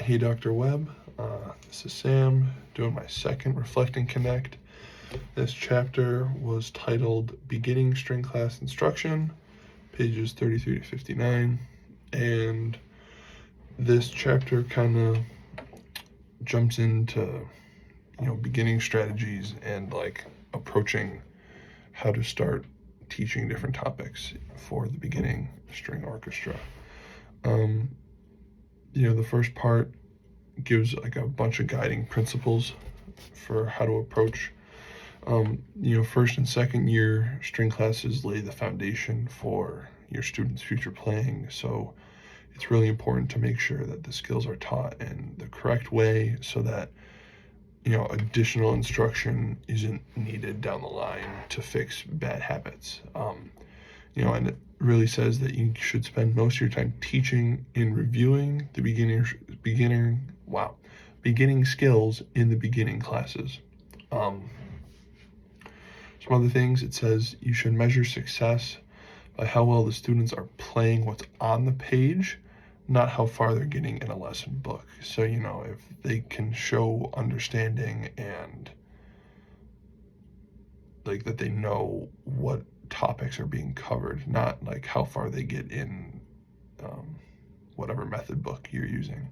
Hey Dr. Webb, this is Sam doing my second Reflect and Connect. This chapter was titled Beginning String Class Instruction, pages 33 to 59, and this chapter kind of jumps into, beginning strategies and like approaching how to start teaching different topics for the beginning string orchestra. The first part gives like a bunch of guiding principles for how to approach. First and second year string classes lay the foundation for your students' future playing. So it's really important to make sure that the skills are taught in the correct way so that, additional instruction isn't needed down the line to fix bad habits. And it really says that you should spend most of your time teaching and reviewing the beginning skills in the beginning classes. Some other things, it says you should measure success by how well the students are playing what's on the page, not how far they're getting in a lesson book. So, if they can show understanding and like that they know what topics are being covered, not like how far they get in whatever method book you're using.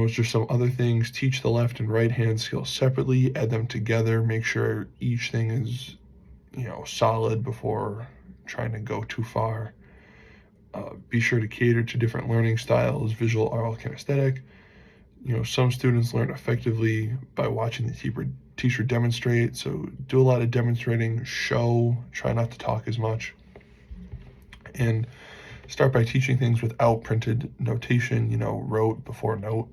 It's just some other things. Teach the left and right hand skills separately, add them together, make sure each thing is, solid before trying to go too far. Be sure to cater to different learning styles, visual, oral, kinesthetic. Some students learn effectively by watching the teacher demonstrate, so do a lot of demonstrating, try not to talk as much, and start by teaching things without printed notation, rote before note.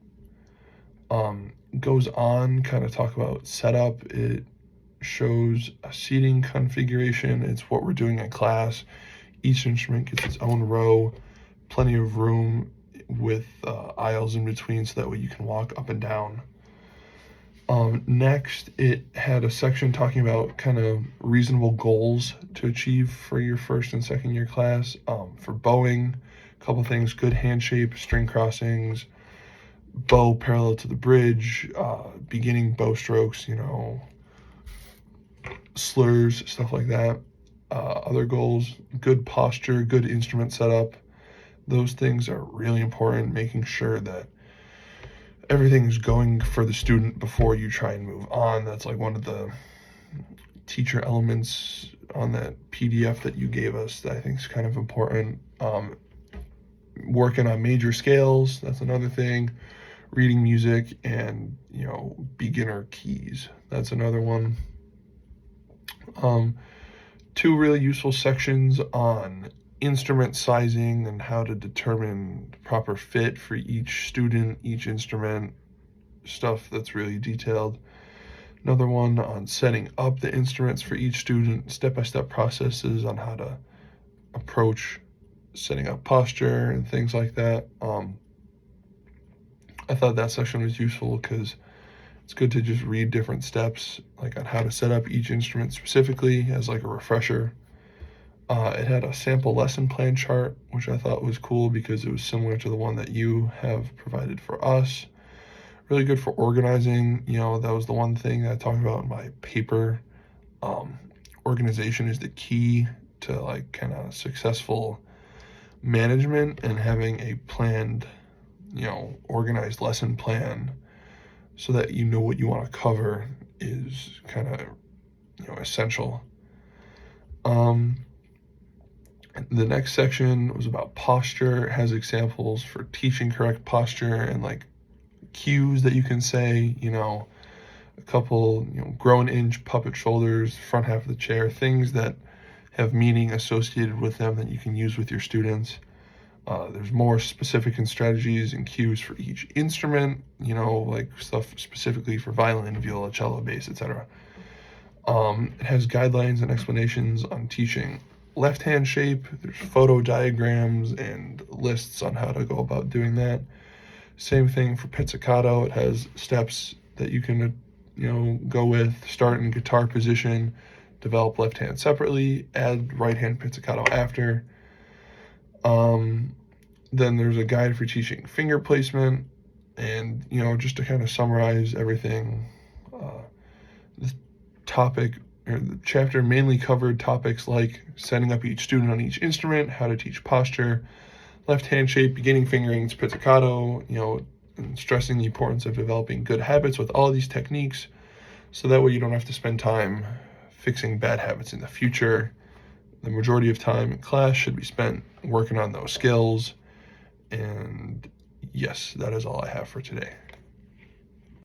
Goes on, kind of talk about setup. It shows a seating configuration. It's what we're doing in class. Each instrument gets its own row, plenty of room with aisles in between so that way you can walk up and down. Next, it had a section talking about kind of reasonable goals to achieve for your first and second year class. For bowing, a couple things: good hand shape, string crossings, bow parallel to the bridge, beginning bow strokes, slurs, stuff like that. Other goals: good posture, good instrument setup. Those things are really important, making sure that everything is going for the student before you try and move on. That's like one of the teacher elements on that PDF that you gave us that I think is kind of important. Working on major scales, that's another thing. Reading music and, beginner keys, that's another one. Two really useful sections on instrument sizing and how to determine the proper fit for each student, each instrument, stuff that's really detailed. Another one on setting up the instruments for each student, step-by-step processes on how to approach setting up posture and things like that. I thought that section was useful because it's good to just read different steps, like on how to set up each instrument specifically as like a refresher. It had a sample lesson plan chart, which I thought was cool because it was similar to the one that you have provided for us. Really good for organizing. That was the one thing that I talked about in my paper. Organization is the key to like kind of successful management, and having a planned, organized lesson plan so that you know what you want to cover is kind of, essential. The next section was about posture. It has examples for teaching correct posture and like cues that you can say, a couple, grow an inch, puppet shoulders, front half of the chair, things that have meaning associated with them that you can use with your students. There's more specific and strategies and cues for each instrument, like stuff specifically for violin, viola, cello, bass, etc. It has guidelines and explanations on teaching left hand shape. There's photo diagrams and lists on how to go about doing that. Same thing for pizzicato. It has steps that you can, go with. Start in guitar position, develop left hand separately, add right hand pizzicato after. Then there's a guide for teaching finger placement, and just to kind of summarize everything, the topic or the chapter mainly covered topics like setting up each student on each instrument, how to teach posture, left hand shape, beginning fingerings, pizzicato, and stressing the importance of developing good habits with all these techniques, so that way you don't have to spend time fixing bad habits in the future. The majority of time in class should be spent working on those skills. And yes, that is all I have for today.